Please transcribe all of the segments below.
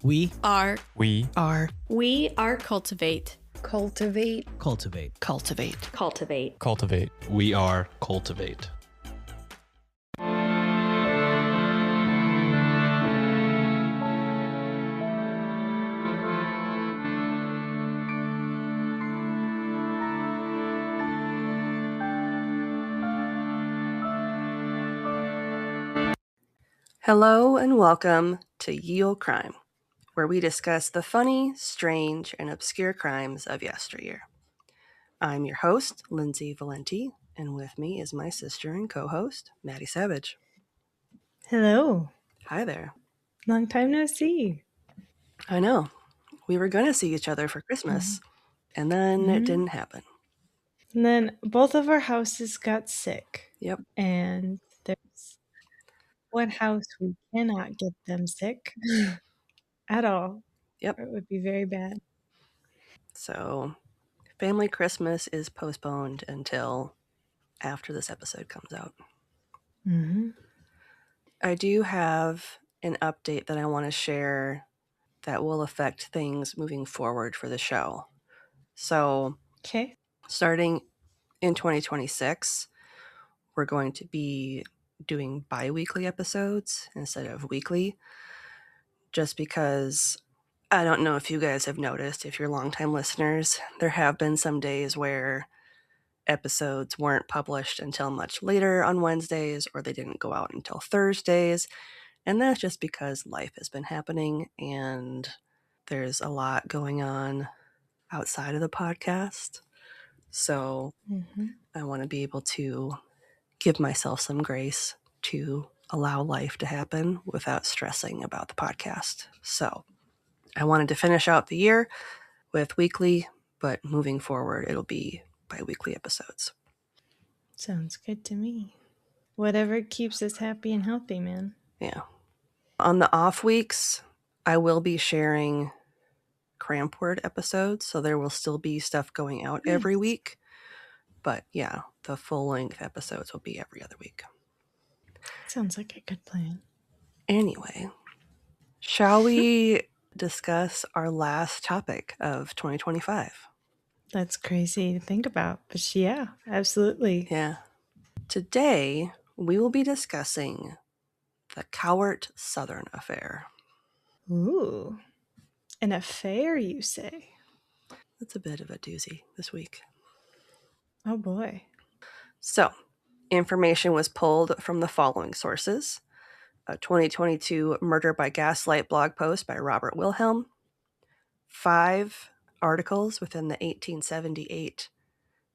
We are cultivate. Cultivate. cultivate. Cultivate. Cultivate. Cultivate. We are cultivate. Hello and welcome to Ye Olde Crime, where we discuss the funny, strange, and obscure crimes of yesteryear. I'm your host, Lindsay Valenti, and with me is my sister and co-host, Maddie Savage. Hello. Hi there. Long time no see. I know. We were going to see each other for Christmas, and then it didn't happen. And then both of our houses got sick. Yep. And there's one house we cannot get them sick at all. Yep. Or it would be very bad. So, family Christmas is postponed until after this episode comes out. I do have an update that I want to share that will affect things moving forward for the show. So, Okay. starting in 2026, we're going to be doing bi-weekly episodes instead of weekly, just because I don't know if you guys have noticed, if you're longtime listeners, there have been some days where episodes weren't published until much later on Wednesdays, or they didn't go out until Thursdays. And that's just because life has been happening and there's a lot going on outside of the podcast. So I want to be able to give myself some grace to allow life to happen without stressing about the podcast. So I wanted to finish out the year with weekly, but moving forward, it'll be bi-weekly episodes. Sounds good to me. Whatever keeps us happy and healthy, man. Yeah. On the off weeks, I will be sharing cramp word episodes, so there will still be stuff going out every week. But yeah, the full-length episodes will be every other week. Sounds like a good plan. Anyway, shall we discuss our last topic of 2025? That's crazy to think about. But yeah, absolutely. Yeah. Today, we will be discussing the Cowart Southern affair. Ooh. An affair, you say? It's a bit of a doozy this week. Oh boy. So, information was pulled from the following sources: a 2022 Murder by Gaslight blog post by Robert Wilhelm, 5 articles within the 1878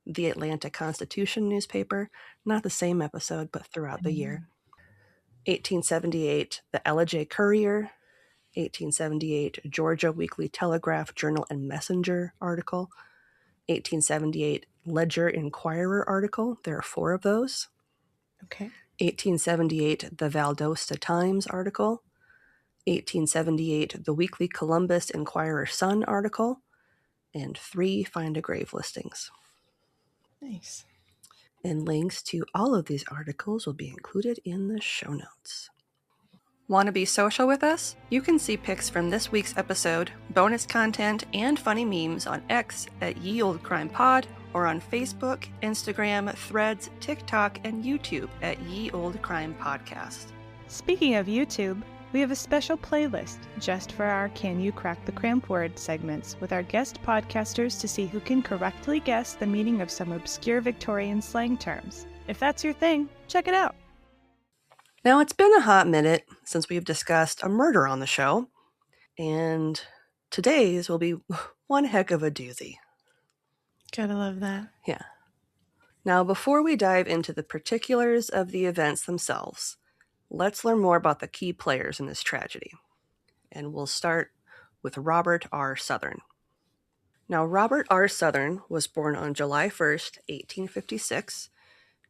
The Atlanta Constitution newspaper, not the same episode, but throughout the year, 1878 the Ella J. Courier, 1878 Georgia Weekly Telegraph Journal and Messenger article, 1878 Ledger Inquirer article. There are 4 of those. Okay. 1878 the Valdosta Times article, 1878 the Weekly Columbus Inquirer Sun article, and 3 Find a Grave listings. Nice. And links to all of these articles will be included in the show notes. Want to be social with us? You can see pics from this week's episode, bonus content, and funny memes on X at Ye Olde Crime Pod, or on Facebook, Instagram, Threads, TikTok, and YouTube at Ye Olde Crime Podcast. Speaking of YouTube, we have a special playlist just for our Can You Crack the Cramp Word segments with our guest podcasters to see who can correctly guess the meaning of some obscure Victorian slang terms. If that's your thing, check it out. Now, it's been a hot minute since we've discussed a murder on the show, and today's will be one heck of a doozy. Gotta love that. Yeah. Now, before we dive into the particulars of the events themselves, let's learn more about the key players in this tragedy. And we'll start with Robert R. Southern. Now, Robert R. Southern was born on July 1st, 1856,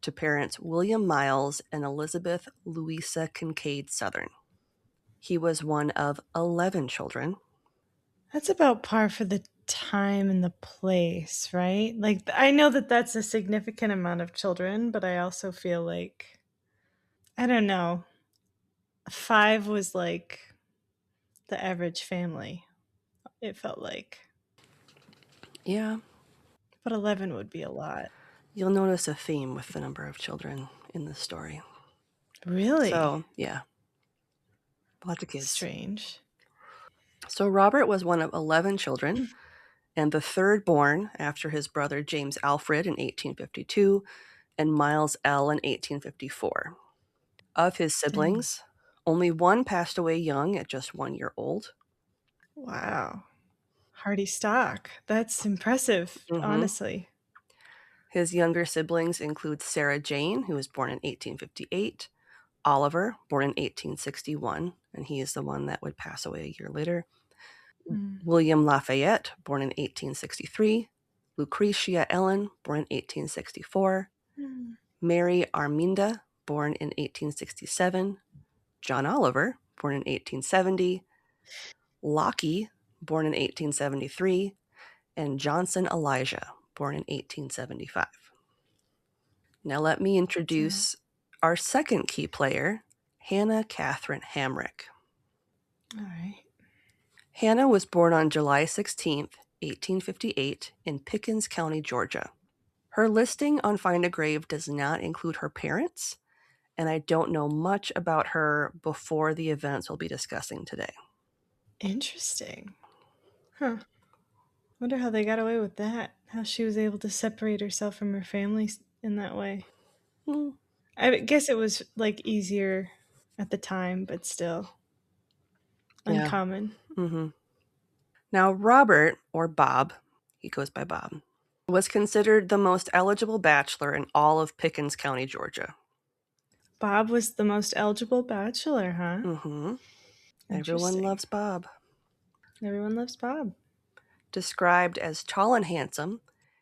to parents William Miles and Elizabeth Louisa Kincaid Southern. He was one of 11 children. That's about par for the time and the place, right? Like, I know that that's a significant amount of children, but I also feel like, I don't know, 5 was like the average family, it felt like. Yeah. But 11 would be a lot. You'll notice a theme with the number of children in this story. Really? So, yeah. Lots of kids. Strange. So Robert was one of 11 children and the third born after his brother James Alfred in 1852 and Miles L. in 1854. Of his siblings, only one passed away young at just 1 year old. Wow. Hardy stock. That's impressive, honestly. His younger siblings include Sarah Jane, who was born in 1858, Oliver, born in 1861, and he is the one that would pass away a year later, William Lafayette, born in 1863, Lucretia Ellen, born in 1864, Mary Arminda, born in 1867, John Oliver, born in 1870, Lockie, born in 1873, and Johnson Elijah, born in 1875. Now let me introduce our second key player, Hannah Catherine Hamrick. All right. Hannah was born on July 16th, 1858, in Pickens County, Georgia. Her listing on Find a Grave does not include her parents, and I don't know much about her before the events we'll be discussing today. Interesting. Huh. Wonder how they got away with that. How she was able to separate herself from her family in that way. I guess it was like easier at the time, but still uncommon. Now, Robert, or Bob, he goes by Bob, was considered the most eligible bachelor in all of Pickens County, Georgia. Bob was the most eligible bachelor, huh? Everyone loves Bob. Everyone loves Bob. Described as tall and handsome,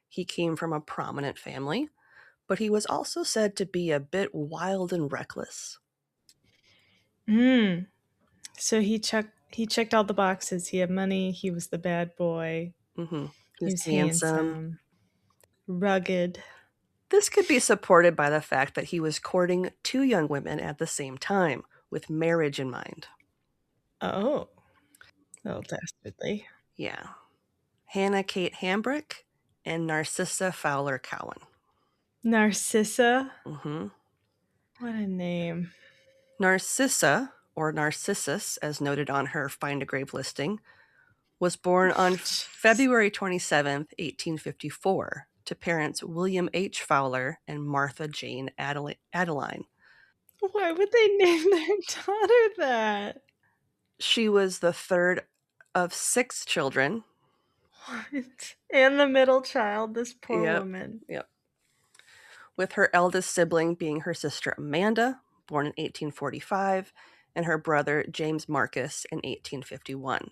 he came from a prominent family, but he was also said to be a bit wild and reckless. So he checked all the boxes. He had money. He was the bad boy. He was handsome, rugged. This could be supported by the fact that he was courting two young women at the same time, with marriage in mind. Oh, little dastardly. Yeah. Hannah Kate Hambrick and Narcissa Fowler Cowan. Narcissa? What a name. Narcissa, or Narcissus, as noted on her Find a Grave listing, was born on February 27th, 1854, to parents William H. Fowler and Martha Jane Adeline. Why would they name their daughter that? She was the third of 6 children. What? And the middle child, this poor woman. Yep. With her eldest sibling being her sister Amanda, born in 1845, and her brother James Marcus in 1851.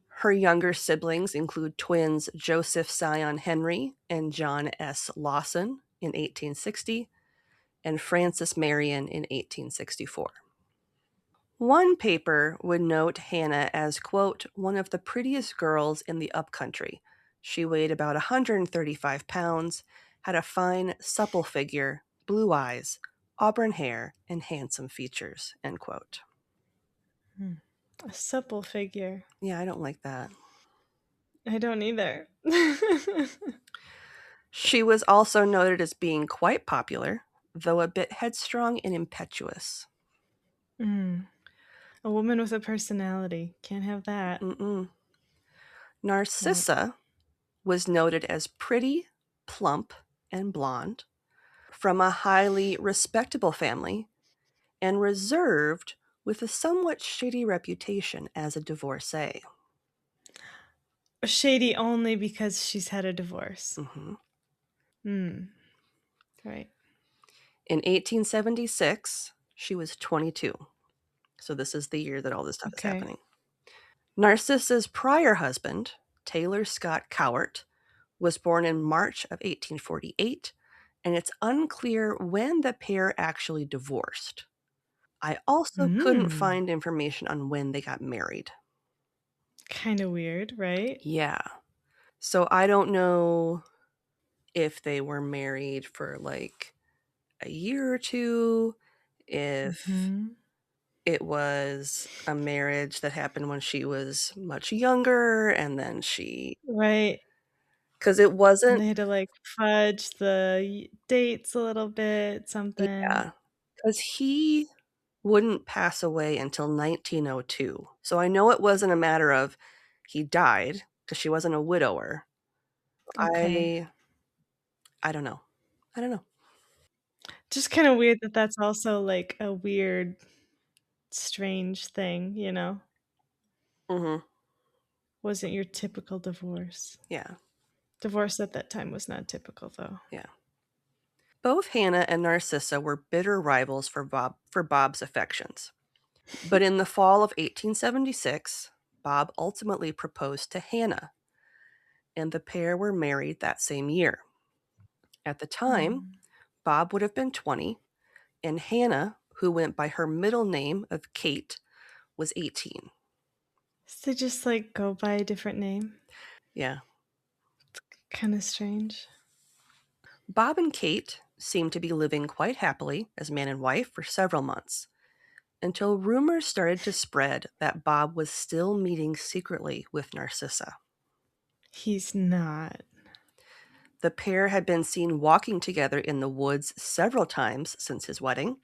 Her younger siblings include twins Joseph Sion Henry and John S. Lawson in 1860, and Frances Marion in 1864. One paper would note Hannah as, quote, one of the prettiest girls in the upcountry. She weighed about 135 pounds, had a fine, supple figure, blue eyes, auburn hair, and handsome features, end quote. A supple figure. Yeah, I don't like that. I don't either. She was also noted as being quite popular, though a bit headstrong and impetuous. A woman with a personality. Can't have that. Narcissa was noted as pretty, plump, and blonde, from a highly respectable family, and reserved with a somewhat shady reputation as a divorcee. Shady only because she's had a divorce. Right. In 1876, she was 22. So this is the year that all this stuff is happening. Narcissa's prior husband, Taylor Scott Cowart, was born in March of 1848, and it's unclear when the pair actually divorced. I also couldn't find information on when they got married. Kind of weird, right? Yeah. So I don't know if they were married for like a year or two, if it was a marriage that happened when she was much younger, and then Right. because it And wasn't, they had to like fudge the dates a little bit, something. yeah, because he wouldn't pass away until 1902. So I know it wasn't a matter of he died, because she wasn't a widower. Okay. I don't know. I don't know. Just kind of weird that that's also like a weird, strange thing, you know? Mhm. Wasn't your typical divorce. Yeah. Divorce at that time was not typical, though. Yeah. Both Hannah and Narcissa were bitter rivals for Bob's affections. But in the fall of 1876, Bob ultimately proposed to Hannah, and the pair were married that same year. At the time, Bob would have been 20, and Hannah, who went by her middle name of Kate, was 18. So they just like go by a different name? Yeah. Kind of strange. Bob and Kate seemed to be living quite happily as man and wife for several months, until rumors started to spread that Bob was still meeting secretly with Narcissa. He's not. The pair had been seen walking together in the woods several times since his wedding.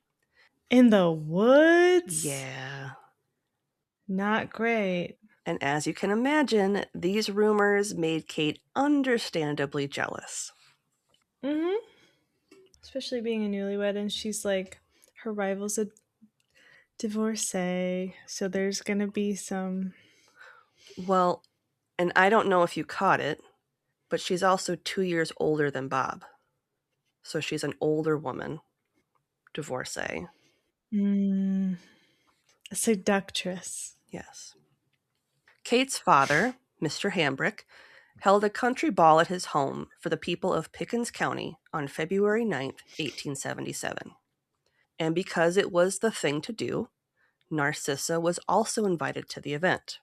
In the woods? Yeah. Not great. And as you can imagine, these rumors made Kate understandably jealous. Mm-hmm. Especially being a newlywed, and she's like, her rival's a divorcee, so there's gonna be some. Well, and I don't know if you caught it, but she's also 2 years older than Bob. So she's an older woman, divorcee. A seductress. Yes. Kate's father, Mr. Hambrick, held a country ball at his home for the people of Pickens County on February 9th, 1877. And because it was the thing to do, Narcissa was also invited to the event.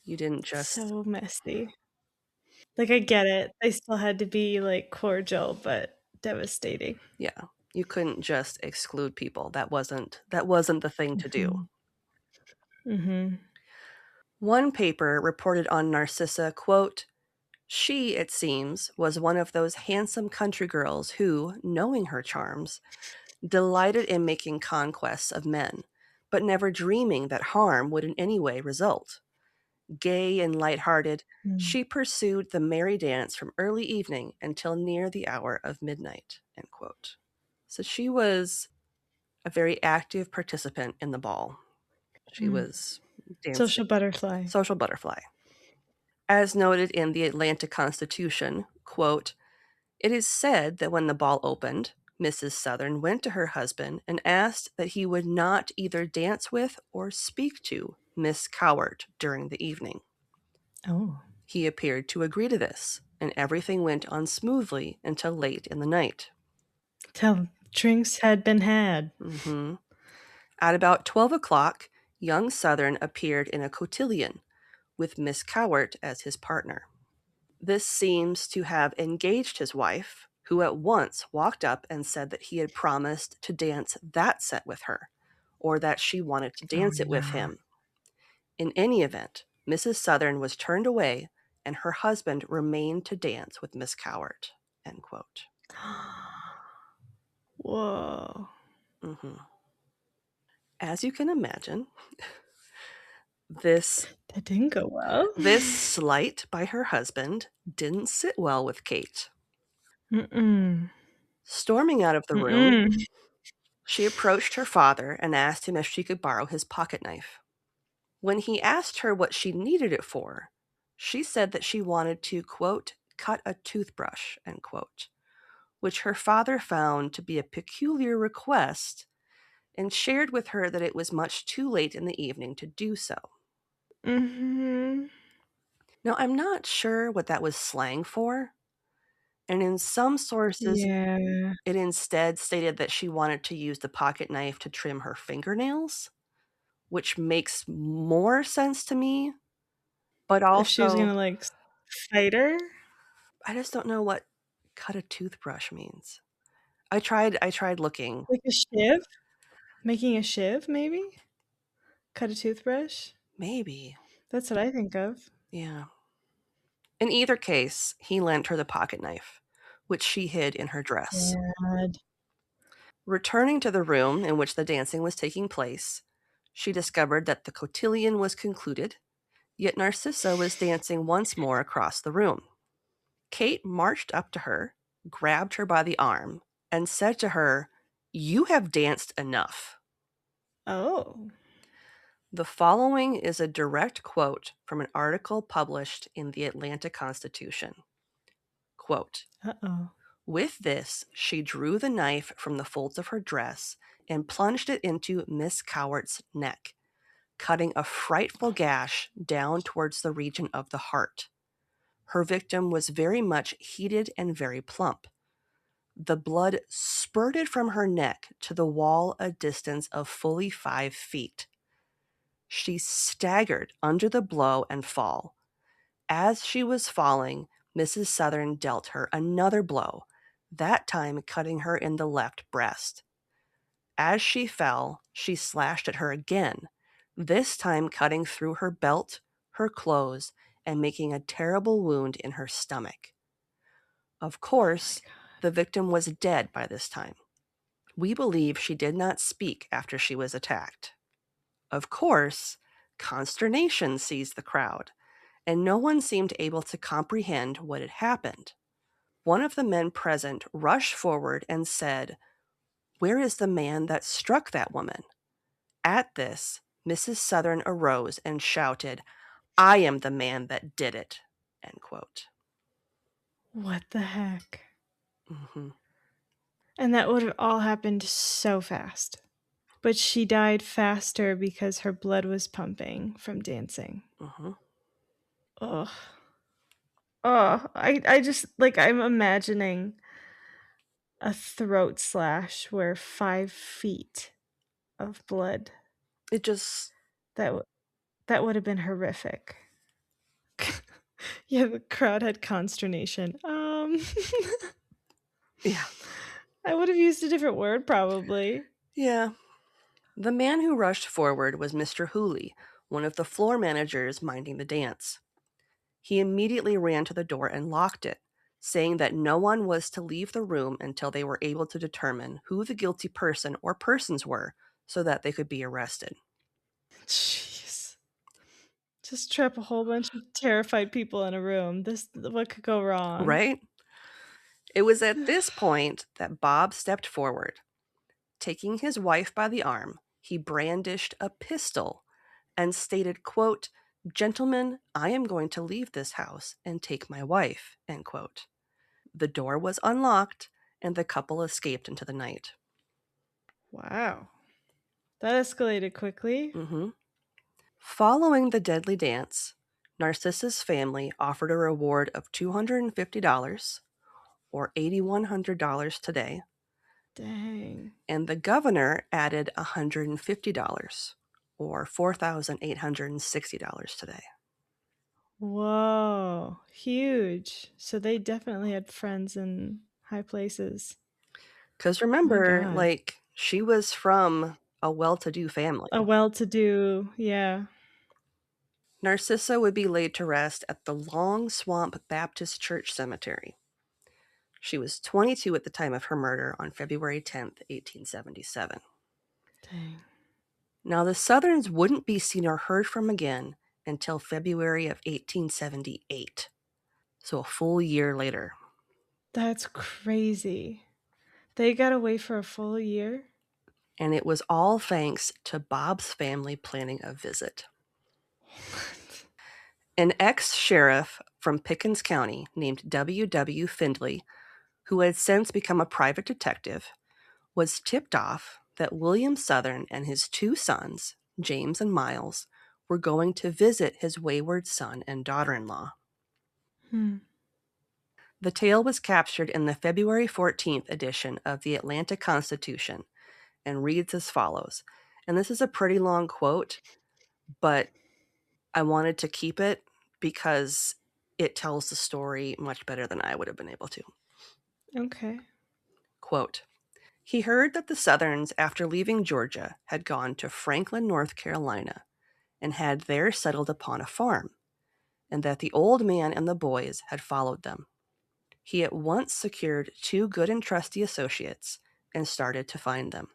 You didn't just... So messy. Like, I get it. They still had to be like cordial, but devastating. Yeah, you couldn't just exclude people. That wasn't the thing to do. Mm-hmm. One paper reported on Narcissa, quote, "She, it seems, was one of those handsome country girls who, knowing her charms, delighted in making conquests of men, but never dreaming that harm would in any way result. Gay and light-hearted, she pursued the merry dance from early evening until near the hour of midnight." End quote. So she was a very active participant in the ball. She was dancing. Social butterfly. Social butterfly. As noted in the Atlanta Constitution, quote, "It is said that when the ball opened, Mrs. Southern went to her husband and asked that he would not either dance with or speak to Miss Cowart during the evening. Oh. He appeared to agree to this, and everything went on smoothly until late in the night." Till drinks had been had. Mm-hmm. At about 12 o'clock, young Southern appeared in a cotillion with Miss Cowart as his partner. This seems to have engaged his wife, who at once walked up and said that he had promised to dance that set with her, or that she wanted to dance it with him. In any event, Mrs. Southern was turned away, and her husband remained to dance with Miss Cowart. End quote. Whoa. Mm-hmm. As you can imagine, that didn't go well. This slight by her husband didn't sit well with Kate. Storming out of the room, she approached her father and asked him if she could borrow his pocket knife. When he asked her what she needed it for, she said that she wanted to, quote, "cut a toothbrush," end quote, which her father found to be a peculiar request and shared with her that it was much too late in the evening to do so. Mm-hmm. Now, I'm not sure what that was slang for, and in some sources, it instead stated that she wanted to use the pocket knife to trim her fingernails, which makes more sense to me, but also... If she was gonna, like, fight her? I just don't know what cut a toothbrush means. I tried looking. Like a shiv? Making a shiv, maybe? Cut a toothbrush? Maybe. That's what I think of. Yeah. In either case, he lent her the pocket knife, which she hid in her dress. Dad. Returning to the room in which the dancing was taking place, she discovered that the cotillion was concluded, yet Narcissa was dancing once more across the room. Kate marched up to her, grabbed her by the arm, and said to her, "You have danced enough." Oh. The following is a direct quote from an article published in the Atlanta Constitution. Quote, Uh-oh. "With this, she drew the knife from the folds of her dress and plunged it into Miss Cowart's neck, cutting a frightful gash down towards the region of the heart. Her victim was very much heated and very plump. The blood spurted from her neck to the wall a distance of fully 5 feet. She staggered under the blow and fall. As she was falling, Mrs. Southern dealt her another blow, that time cutting her in the left breast. As she fell, she slashed at her again, this time cutting through her belt, her clothes, and making a terrible wound in her stomach. Of course, the victim was dead by this time. We believe she did not speak after she was attacked. Of course, consternation seized the crowd, and no one seemed able to comprehend what had happened. One of the men present rushed forward and said, 'Where is the man that struck that woman?' At this, Mrs. Southern arose and shouted, 'I am the man that did it.'" End quote. What the heck? Mm-hmm. And that would have all happened so fast. But she died faster because her blood was pumping from dancing. Mm-hmm. Ugh. Oh, I just, like, I'm imagining a throat slash where 5 feet of blood. It just... That would have been horrific. Yeah, the crowd had consternation. Yeah. I would have used a different word, probably. Yeah. The man who rushed forward was Mr. Hooley, one of the floor managers minding the dance. He immediately ran to the door and locked it, saying that no one was to leave the room until they were able to determine who the guilty person or persons were so that they could be arrested. Jeez. Just trap a whole bunch of terrified people in a room. What could go wrong? Right? It was at this point that Bob stepped forward. Taking his wife by the arm, he brandished a pistol and stated, quote, "Gentlemen, I am going to leave this house and take my wife," end quote. The door was unlocked and the couple escaped into the night. Wow. That escalated quickly. Mm-hmm. Following the deadly dance, Narcissa's family offered a reward of $250, or $8,100 today, Dang. and the governor added $150, or $4,860 today. Whoa. Huge. So they definitely had friends in high places. Because remember, God. like, she was from a well-to-do family. A well-to-do, yeah. Narcissa would be laid to rest at the Long Swamp Baptist Church Cemetery. She was 22 at the time of her murder on February 10th, 1877. Dang. Now, the Southerns wouldn't be seen or heard from again until February of 1878, so a full year later. That's crazy. They got away for a full year? And it was all thanks to Bob's family planning a visit. An ex-sheriff from Pickens County named W.W. Findley, who had since become a private detective, was tipped off that William Southern and his 2 sons, James and Miles, were going to visit his wayward son and daughter-in-law. The tale was captured in the February 14th edition of the Atlanta Constitution and reads as follows. And this is a pretty long quote, but I wanted to keep it because it tells the story much better than I would have been able to. Okay. Quote, He heard that the Southerns, after leaving Georgia, had gone to Franklin, North Carolina, and had there settled upon a farm, and that the old man and the boys had followed them. He at once secured 2 good and trusty associates and started to find them.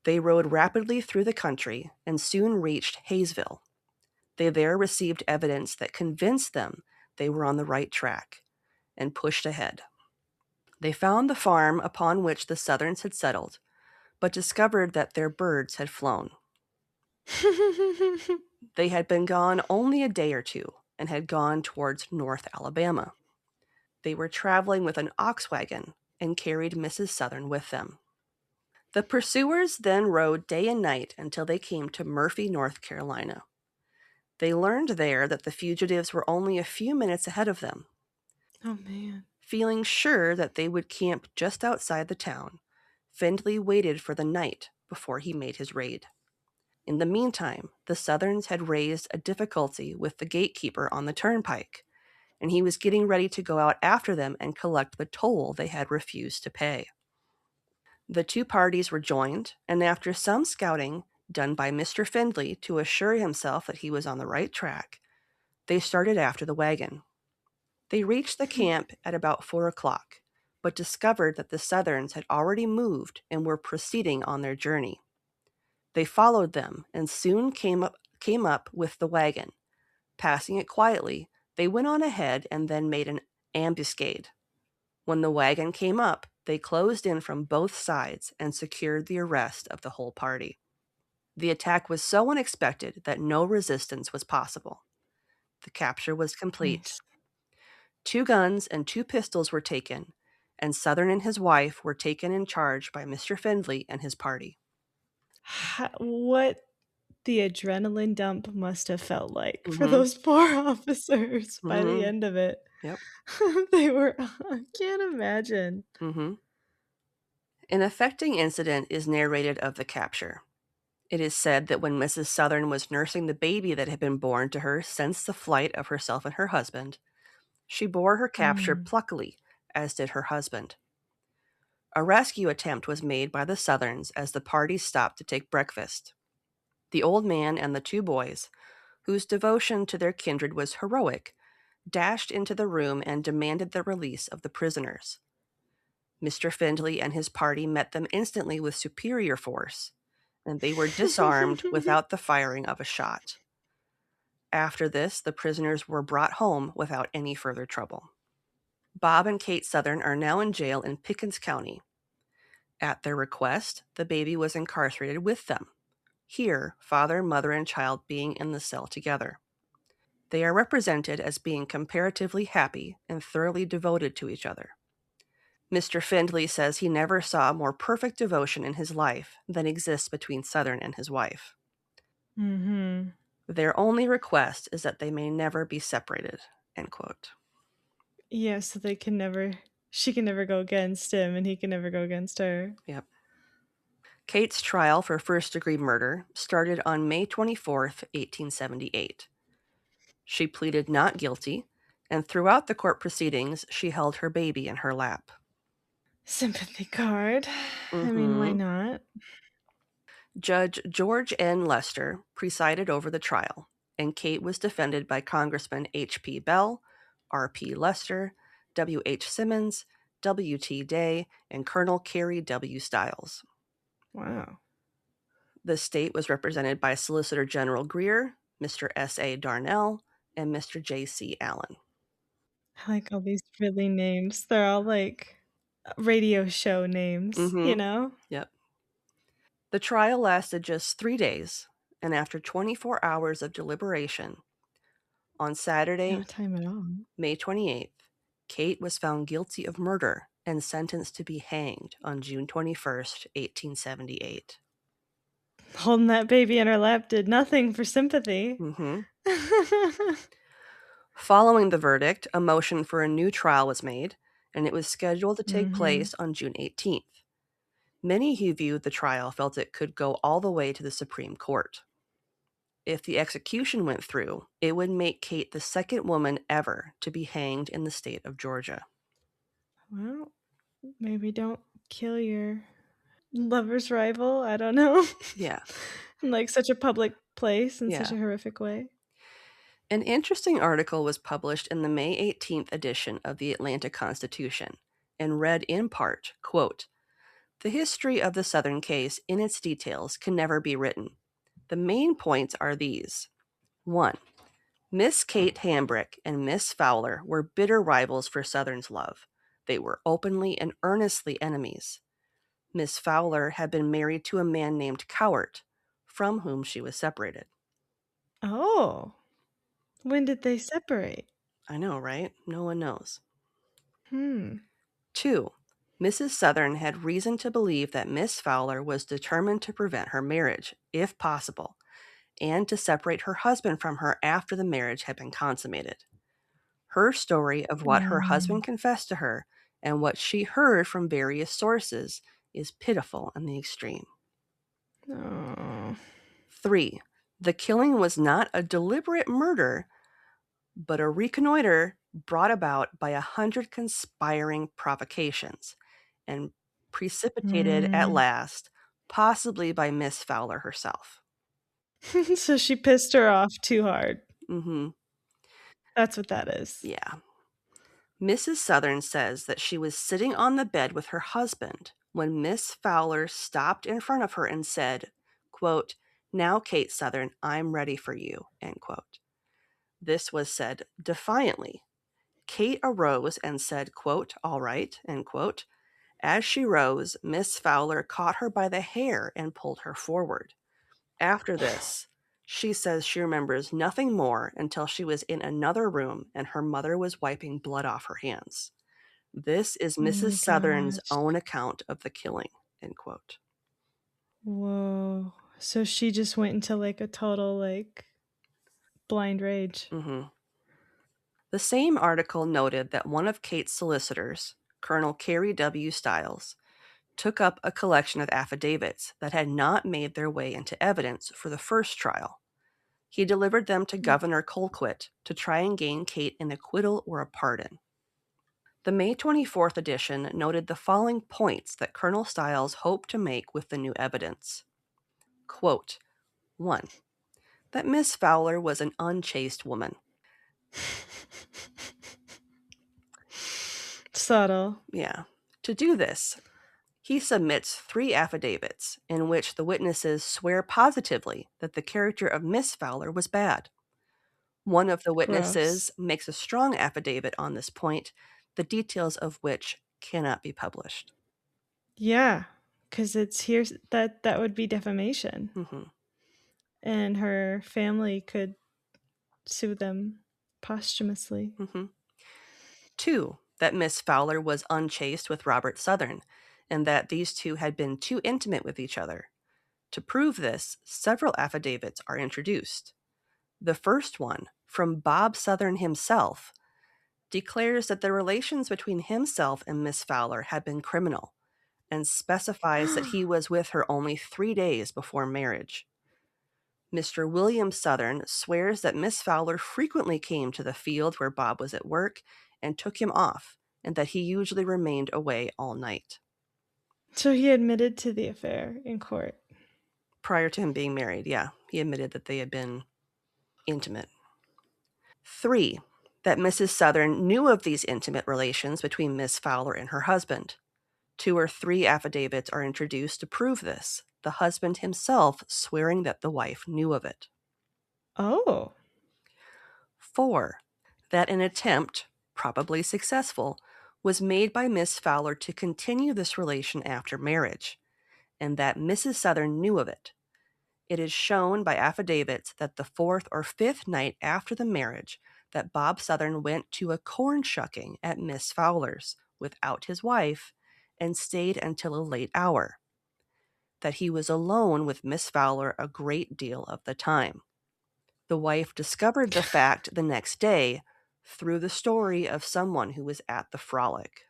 They rode rapidly through the country and soon reached Hayesville. They there received evidence that convinced them they were on the right track and pushed ahead. They found the farm upon which the Southerns had settled, but discovered that their birds had flown. They had been gone only a day or two and had gone towards North Alabama. They were traveling with an ox wagon and carried Mrs. Southern with them. The pursuers then rode day and night until they came to Murphy, North Carolina. They learned there that the fugitives were only a few minutes ahead of them. Oh, man. Feeling sure that they would camp just outside the town, Findlay waited for the night before he made his raid. In the meantime, the Southerns had raised a difficulty with the gatekeeper on the turnpike, and he was getting ready to go out after them and collect the toll they had refused to pay. The 2 parties were joined, and after some scouting done by Mr. Findlay to assure himself that he was on the right track, they started after the wagon. They reached the camp at about 4 o'clock, but discovered that the Southerns had already moved and were proceeding on their journey. They followed them and soon came up with the wagon. Passing it quietly, they went on ahead and then made an ambuscade. When the wagon came up, they closed in from both sides and secured the arrest of the whole party. The attack was so unexpected that no resistance was possible. The capture was complete. Nice. 2 guns and 2 pistols were taken, and Southern and his wife were taken in charge by Mr. Findlay and his party. What the adrenaline dump must have felt like for Mhm. those poor officers by the Mhm. end of it. Yep. They were, I can't imagine. An affecting incident is narrated of the capture. It is said that when Mrs. Southern was nursing the baby that had been born to her since the flight of herself and her husband, she bore her capture pluckily, as did her husband. A rescue attempt was made by the Southerns as the party stopped to take breakfast. The old man and the 2 boys, whose devotion to their kindred was heroic, dashed into the room and demanded the release of the prisoners. Mr. Findlay and his party met them instantly with superior force, and they were disarmed without the firing of a shot. After this, the prisoners were brought home without any further trouble. Bob and Kate Southern are now in jail in Pickens County. At their request, the baby was incarcerated with them. Here, father, mother, and child being in the cell together. They are represented as being comparatively happy and thoroughly devoted to each other. Mr. Findlay says he never saw more perfect devotion in his life than exists between Southern and his wife. Mm-hmm. Their only request is that they may never be separated, end quote. Yeah, so she can never go against him and he can never go against her. Yep. Kate's trial for first-degree murder started on May 24th, 1878. She pleaded not guilty, and throughout the court proceedings, she held her baby in her lap. Sympathy card. I mean, why not? Judge George N. Lester presided over the trial, and Kate was defended by Congressman H.P. Bell, R.P. Lester, W.H. Simmons, W.T. Day, and Colonel Carey W. Stiles. Wow. The state was represented by Solicitor General Greer, Mr. S.A. Darnell, and Mr. J.C. Allen. I like all these really names. They're all like radio show names, you know? Yep. The trial lasted just 3 days, and after 24 hours of deliberation, on Saturday, No time at all. May 28th, Kate was found guilty of murder and sentenced to be hanged on June 21st, 1878. Holding that baby in her lap did nothing for sympathy. Following the verdict, a motion for a new trial was made, and it was scheduled to take place on June 18th. Many who viewed the trial felt it could go all the way to the Supreme Court. If the execution went through, it would make Kate the second woman ever to be hanged in the state of Georgia. Well, maybe don't kill your lover's rival. I don't know. Yeah. In like such a public place in such Yeah. a horrific way. An interesting article was published in the May 18th edition of the Atlanta Constitution and read in part, quote, "The history of the Southern case in its details can never be written. The main points are these. 1. Miss Kate Hambrick and Miss Fowler were bitter rivals for Southern's love. They were openly and earnestly enemies. Miss Fowler had been married to a man named Cowart, from whom she was separated." Oh. When did they separate? I know, right? No one knows. 2. Mrs. Southern had reason to believe that Miss Fowler was determined to prevent her marriage, if possible, and to separate her husband from her after the marriage had been consummated. Her story of what her husband confessed to her and what she heard from various sources is pitiful in the extreme. Oh. 3. The killing was not a deliberate murder, but a reconnoiter brought about by 100 conspiring provocations and precipitated at last, possibly by Miss Fowler herself. So she pissed her off too hard. Mm-hmm. That's what that is. Yeah. Mrs. Southern says that she was sitting on the bed with her husband when Miss Fowler stopped in front of her and said, quote, "Now, Kate Southern, I'm ready for you," end quote. This was said defiantly. Kate arose and said, quote, "All right," end quote. As she rose, Miss Fowler caught her by the hair and pulled her forward. After this, she says she remembers nothing more until she was in another room and her mother was wiping blood off her hands. This is Oh my Mrs. Southern's gosh. own account of the killing, end quote. Whoa. So she just went into like a total like blind rage. Mm-hmm. The same article noted that one of Kate's solicitors, Colonel Carrie W. Stiles, took up a collection of affidavits that had not made their way into evidence for the first trial. He delivered them to Governor Colquitt to try and gain Kate an acquittal or a pardon. The May 24th edition noted the following points that Colonel Stiles hoped to make with the new evidence. Quote, 1. That Miss Fowler was an unchaste woman. Subtle. Yeah. To do this, he submits 3 affidavits in which the witnesses swear positively that the character of Miss Fowler was bad. One of the witnesses makes a strong affidavit on this point, the details of which cannot be published. Yeah, because it's here that would be defamation. Mm-hmm. And her family could sue them posthumously. Mm-hmm. 2, that Miss Fowler was unchaste with Robert Southern, and that these two had been too intimate with each other. To prove this, several affidavits are introduced. The first one, from Bob Southern himself, declares that the relations between himself and Miss Fowler had been criminal, and specifies that he was with her only 3 days before marriage. Mr. William Southern swears that Miss Fowler frequently came to the field where Bob was at work and took him off, and that he usually remained away all night. So he admitted to the affair in court. Prior to him being married, yeah, he admitted that they had been intimate. 3, that Mrs. Southern knew of these intimate relations between Miss Fowler and her husband. 2 or 3 affidavits are introduced to prove this, the husband himself swearing that the wife knew of it. Oh. 4, that an attempt, probably successful, was made by Miss Fowler to continue this relation after marriage, and that Mrs. Southern knew of it. It is shown by affidavits that the 4th or 5th night after the marriage that Bob Southern went to a corn shucking at Miss Fowler's without his wife and stayed until a late hour. That he was alone with Miss Fowler a great deal of the time. The wife discovered the fact the next day through the story of someone who was at the frolic.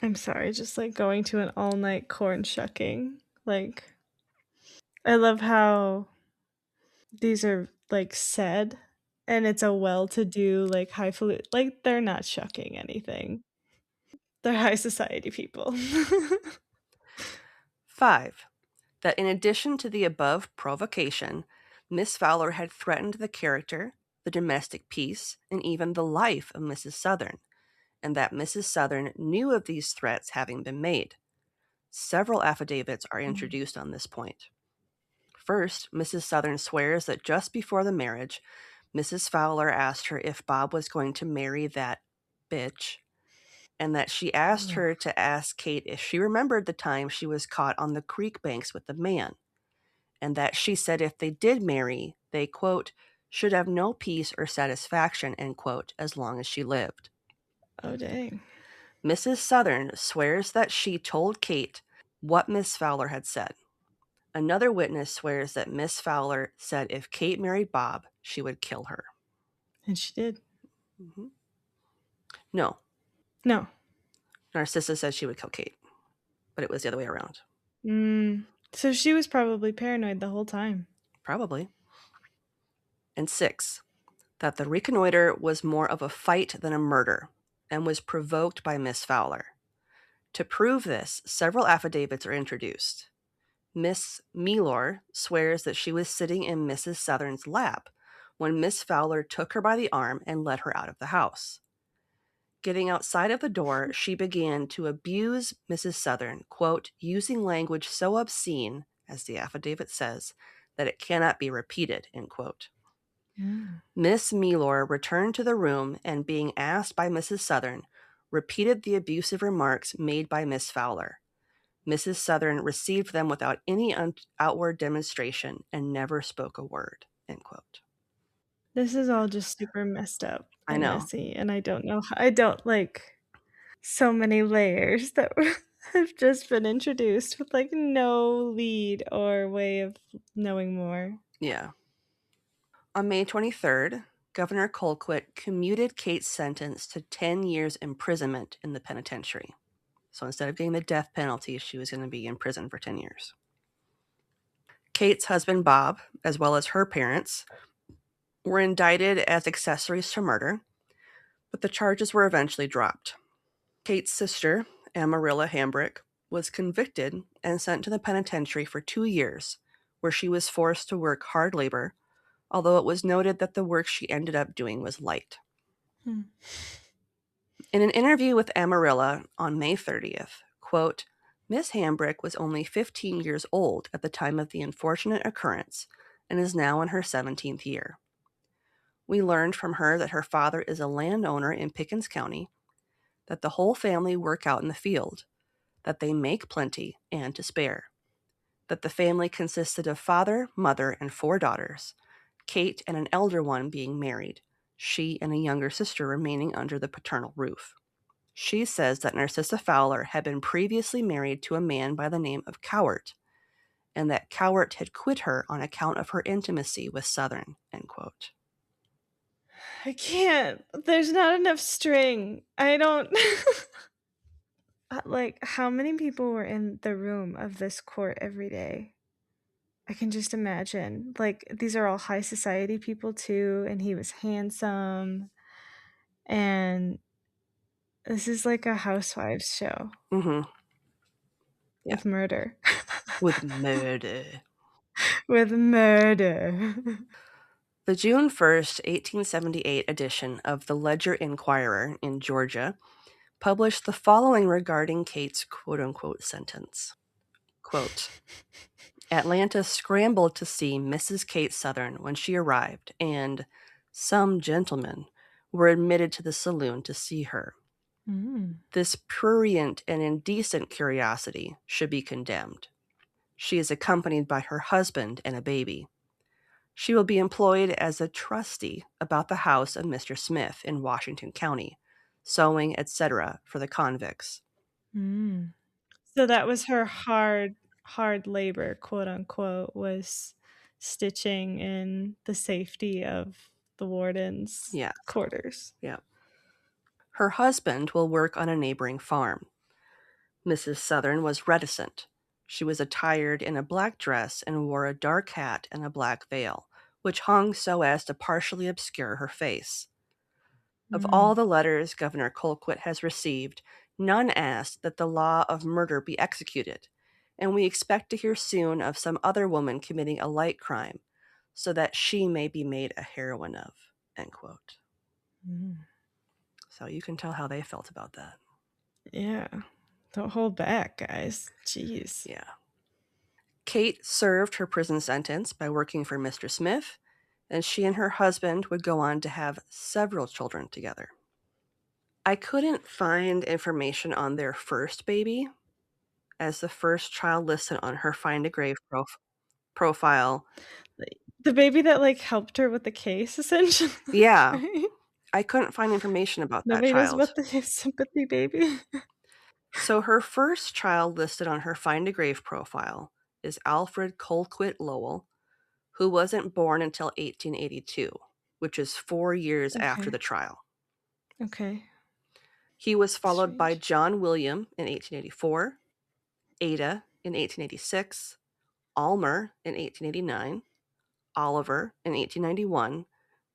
I'm sorry, just like going to an all-night corn shucking. Like, I love how these are like said, and it's a well-to-do, like highfalutin, like they're not shucking anything. They're high society people. 5. That in addition to the above provocation, Miss Fowler had threatened the character, the domestic peace, and even the life of Mrs. Southern, and that Mrs. Southern knew of these threats having been made. Several affidavits are introduced on this point. First, Mrs. Southern swears that just before the marriage, Mrs. Fowler asked her if Bob was going to marry that bitch, and that she asked her to ask Kate if she remembered the time she was caught on the creek banks with the man, and that she said if they did marry, they, quote, should have no peace or satisfaction, end quote, as long as she lived. Oh, dang. Mrs. Southern swears that she told Kate what Miss Fowler had said. Another witness swears that Miss Fowler said if Kate married Bob, she would kill her. And she did. Mm-hmm. No. Narcissa said she would kill Kate, but it was the other way around. So she was probably paranoid the whole time. Probably. And 6, that the reconnoiter was more of a fight than a murder and was provoked by Miss Fowler. To prove this, several affidavits are introduced. Miss Mealor swears that she was sitting in Mrs. Southern's lap when Miss Fowler took her by the arm and led her out of the house. Getting outside of the door, she began to abuse Mrs. Southern, quote, using language so obscene, as the affidavit says, that it cannot be repeated, end quote. Miss Mealor returned to the room and, being asked by Mrs. Southern, repeated the abusive remarks made by Miss Fowler. Mrs. Southern received them without any outward demonstration and never spoke a word, end quote. This is all just super messed up I and know. messy, and I don't like so many layers that have just been introduced with like no lead or way of knowing more. Yeah. On May 23rd, Governor Colquitt commuted Kate's sentence to 10 years imprisonment in the penitentiary. So instead of getting the death penalty, she was going to be in prison for 10 years. Kate's husband, Bob, as well as her parents, were indicted as accessories to murder, but the charges were eventually dropped. Kate's sister, Amarilla Hambrick, was convicted and sent to the penitentiary for 2 years, where she was forced to work hard labor, although it was noted that the work she ended up doing was light. In an interview with Amarilla on May 30th, quote, Miss Hambrick was only 15 years old at the time of the unfortunate occurrence and is now in her 17th year. We learned from her that her father is a landowner in Pickens County, that the whole family work out in the field, that they make plenty and to spare, that the family consisted of father, mother, and 4 daughters, Kate and an elder one being married, she and a younger sister remaining under the paternal roof. She says that Narcissa Fowler had been previously married to a man by the name of Cowart, and that Cowart had quit her on account of her intimacy with Southern, end quote. I can't. There's not enough string. I don't... like, how many people were in the room of this court every day? I can just imagine. Like, these are all high society people, too, and he was handsome. And this is like a housewives show. Mm-hmm. Yeah. With murder. With murder. With murder. The June 1st, 1878 edition of the Ledger Inquirer in Georgia published the following regarding Kate's quote-unquote sentence. Quote, Atlanta scrambled to see Mrs. Kate Southern when she arrived, and some gentlemen were admitted to the saloon to see her. This prurient and indecent curiosity should be condemned. She is accompanied by her husband and a baby. She will be employed as a trustee about the house of Mr. Smith in Washington County, sewing, etc., for the convicts. So that was her hard labor, quote unquote, was stitching in the safety of the warden's quarters. Yeah. Her husband will work on a neighboring farm. Mrs. Southern was reticent. She was attired in a black dress and wore a dark hat and a black veil, which hung so as to partially obscure her face. Of all the letters Governor Colquitt has received, none asked that the law of murder be executed, and we expect to hear soon of some other woman committing a like crime so that she may be made a heroine of, end quote. So you can tell how they felt about that. Yeah. Don't hold back, guys. Jeez. Yeah. Kate served her prison sentence by working for Mr. Smith, and she and her husband would go on to have several children together. I couldn't find information on their first baby, as the first child listed on her Find a Grave profile. The baby that like helped her with the case, essentially. Yeah. Right? I couldn't find information about that Nobody knows child. about the sympathy baby. So her first child listed on her Find a Grave profile is Alfred Colquitt Lowell, who wasn't born until 1882, which is 4 years after the trial. Okay. He was followed by Strange. John William in 1884, Ada in 1886, Almer in 1889, Oliver in 1891,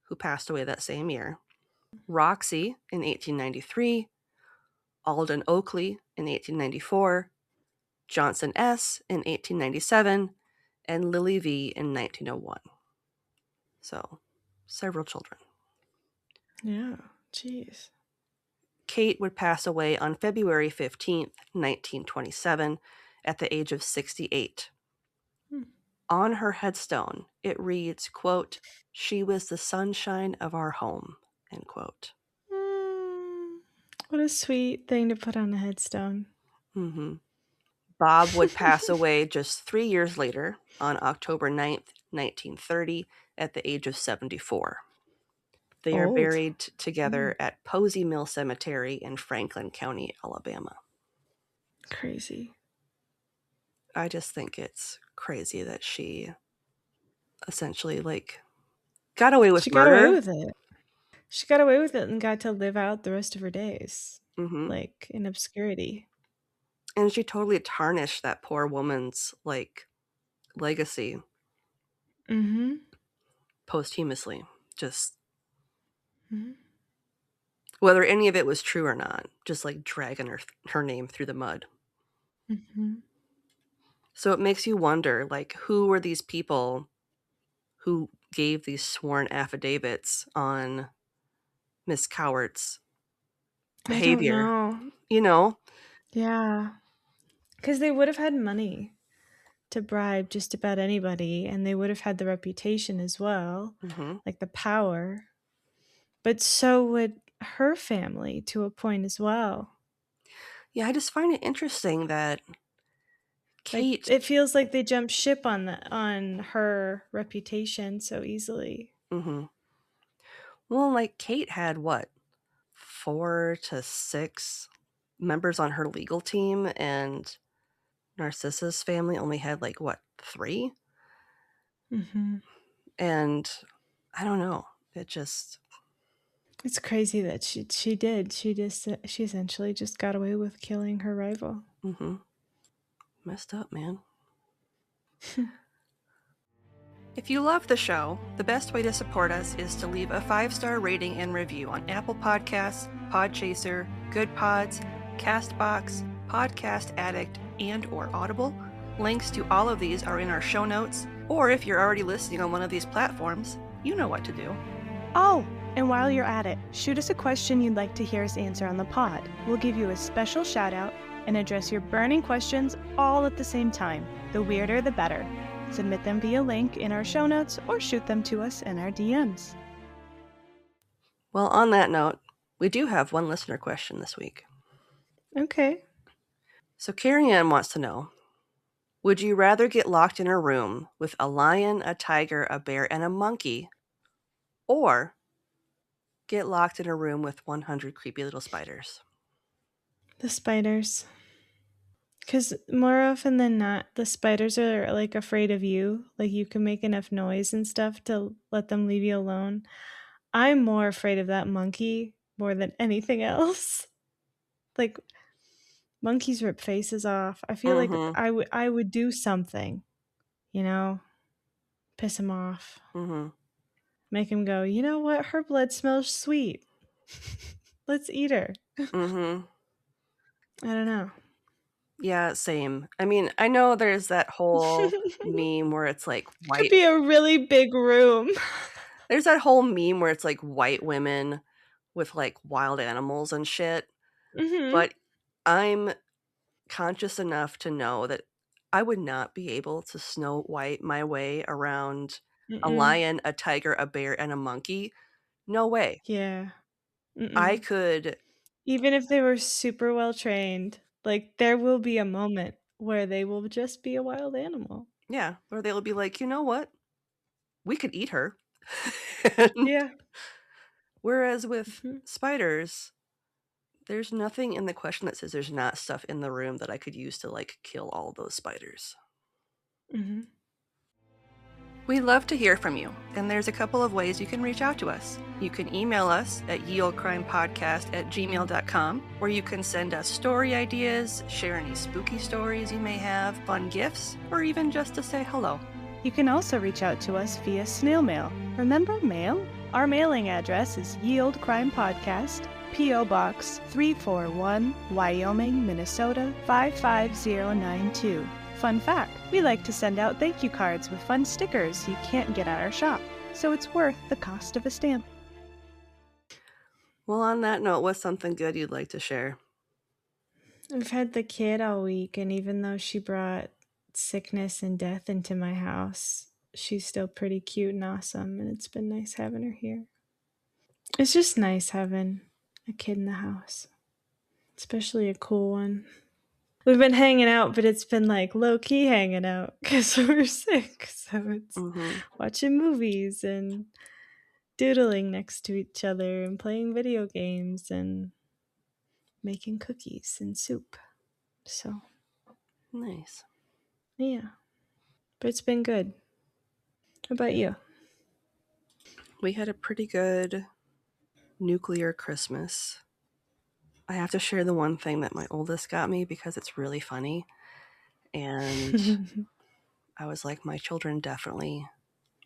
who passed away that same year, Roxy in 1893, Alden Oakley in 1894, Johnson S. in 1897, and Lily V. in 1901. So, several children. Yeah. Jeez. Kate would pass away on February 15th, 1927, at the age of 68. On her headstone, it reads, quote, "She was the sunshine of our home," end quote. What a sweet thing to put on a headstone. Mm-hmm. Bob would pass away just 3 years later, on October 9th, 1930, at the age of 74. They are Old. buried together at Posey Mill Cemetery in Franklin County, Alabama. Crazy. I just think it's crazy that she essentially, like, got away with She murder. got away with it. She got away with it and got to live out the rest of her days, like, in obscurity. And she totally tarnished that poor woman's, like, legacy. Posthumously. Just... whether any of it was true or not, just like dragging her name through the mud. So it makes you wonder, like, who were these people who gave these sworn affidavits on Miss Cowart's behavior? I don't know. You know? Yeah. Because they would have had money to bribe just about anybody, and they would have had the reputation as well, like the power. But so would her family to a point as well. Yeah, I just find it interesting that Kate... like, it feels like they jumped ship on her reputation so easily. Well, like, Kate had, what, 4 to 6 members on her legal team, and Narcissa's family only had, like, what, 3? And I don't know. It just... it's crazy that she essentially just got away with killing her rival. Messed up, man. If you love the show, the best way to support us is to leave a 5-star rating and review on Apple Podcasts, Podchaser, Good Pods, CastBox, Podcast Addict, and or Audible. Links to all of these are in our show notes, or if you're already listening on one of these platforms, you know what to do. Oh, and while you're at it, shoot us a question you'd like to hear us answer on the pod. We'll give you a special shout out and address your burning questions all at the same time. The weirder, the better. Submit them via link in our show notes or shoot them to us in our DMs. Well, on that note, we do have one listener question this week. Okay. So Carrie Ann wants to know, would you rather get locked in a room with a lion, a tiger, a bear, and a monkey, or get locked in a room with 100 creepy little spiders? The spiders. Because more often than not, the spiders are, like, afraid of you. Like, you can make enough noise and stuff to let them leave you alone. I'm more afraid of that monkey more than anything else. Like, monkeys rip faces off. I feel like I would do something, you know, piss him off. Make him go, you know what? Her blood smells sweet. Let's eat her. I don't know. Yeah, same. I mean, I know there's that whole meme where it's like Could white. be a really big room. There's that whole meme where it's like white women with like wild animals and shit. Mm-hmm. But I'm conscious enough to know that I would not be able to Snow White my way around a lion, a tiger, a bear, and a monkey. No way. Yeah. I could. Even if they were super well trained, like there will be a moment where they will just be a wild animal. Yeah, or they'll be like, you know what? We could eat her. Yeah. Whereas with spiders, there's nothing in the question that says there's not stuff in the room that I could use to like kill all those spiders. Mm-hmm. We'd love to hear from you, and there's a couple of ways you can reach out to us. You can email us at yeoldecrimepodcast@gmail.com, where you can send us story ideas, share any spooky stories you may have, fun gifts, or even just to say hello. You can also reach out to us via snail mail. Remember mail? Our mailing address is Ye Olde Crime Podcast, P.O. Box 341, Wyoming, Minnesota 55092. Fun fact, we like to send out thank you cards with fun stickers you can't get at our shop, so it's worth the cost of a stamp. Well, on that note, what's something good you'd like to share? I've had the kid all week, and even though she brought sickness and death into my house, she's still pretty cute and awesome, and it's been nice having her here. It's just nice having a kid in the house, especially a cool one. We've been hanging out, but it's been like low-key hanging out because we're sick. So it's watching movies and doodling next to each other and playing video games and making cookies and soup. So nice. Yeah. But it's been good. How about you? We had a pretty good nuclear Christmas. I have to share the one thing that my oldest got me because it's really funny. And I was like, my children definitely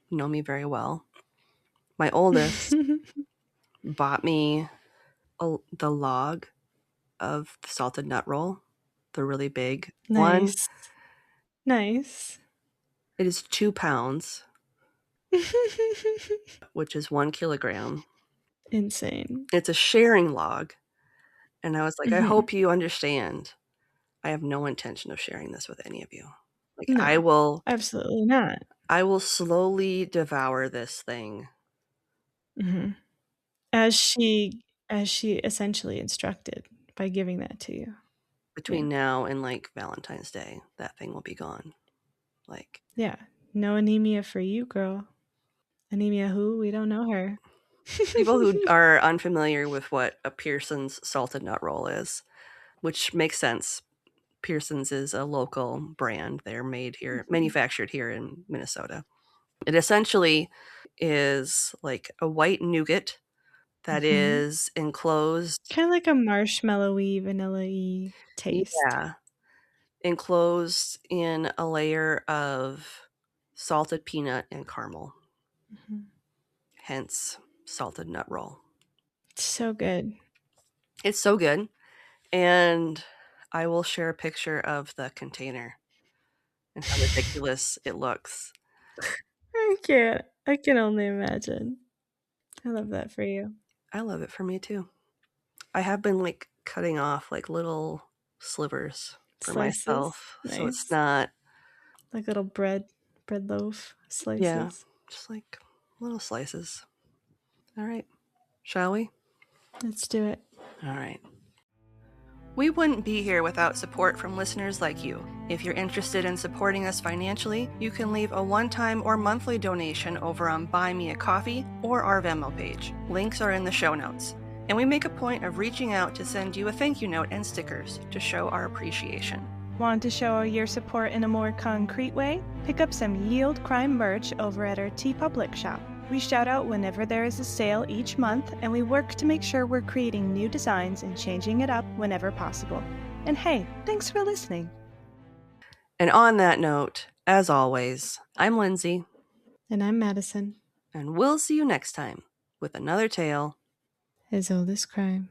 know me very well. My oldest bought me the log of the salted nut roll, the really big one. Nice. It is 2 pounds, which is 1 kilogram. Insane. It's a sharing log. And I was like, I hope you understand. I have no intention of sharing this with any of you. Like, No, I will absolutely not. I will slowly devour this thing. Mm-hmm. As she essentially instructed by giving that to you. Between now and like Valentine's Day, that thing will be gone. Like, yeah, no anemia for you, girl. Anemia who? We don't know her. People who are unfamiliar with what a Pearson's salted nut roll is, which makes sense. Pearson's is a local brand. They're made here, manufactured here in Minnesota. It essentially is like a white nougat that is enclosed. Kind of like a marshmallowy, vanilla-y taste. Yeah. Enclosed in a layer of salted peanut and caramel. Hence, salted nut roll. It's so good. It's so good. And I will share a picture of the container and how ridiculous it looks. I can't. I can only imagine. I love that for you. I love it for me too. I have been like cutting off like little slivers for myself. Nice. So it's not like little bread loaf slices. Yeah, just like little slices. All right. Shall we? Let's do it. All right. We wouldn't be here without support from listeners like you. If you're interested in supporting us financially, you can leave a one-time or monthly donation over on Buy Me a Coffee or our Venmo page. Links are in the show notes. And we make a point of reaching out to send you a thank you note and stickers to show our appreciation. Want to show your support in a more concrete way? Pick up some Ye Olde Crime merch over at our TeePublic shop. We shout out whenever there is a sale each month, and we work to make sure we're creating new designs and changing it up whenever possible. And hey, thanks for listening. And on that note, as always, I'm Lindsay. And I'm Madison. And we'll see you next time with another tale as old as crime.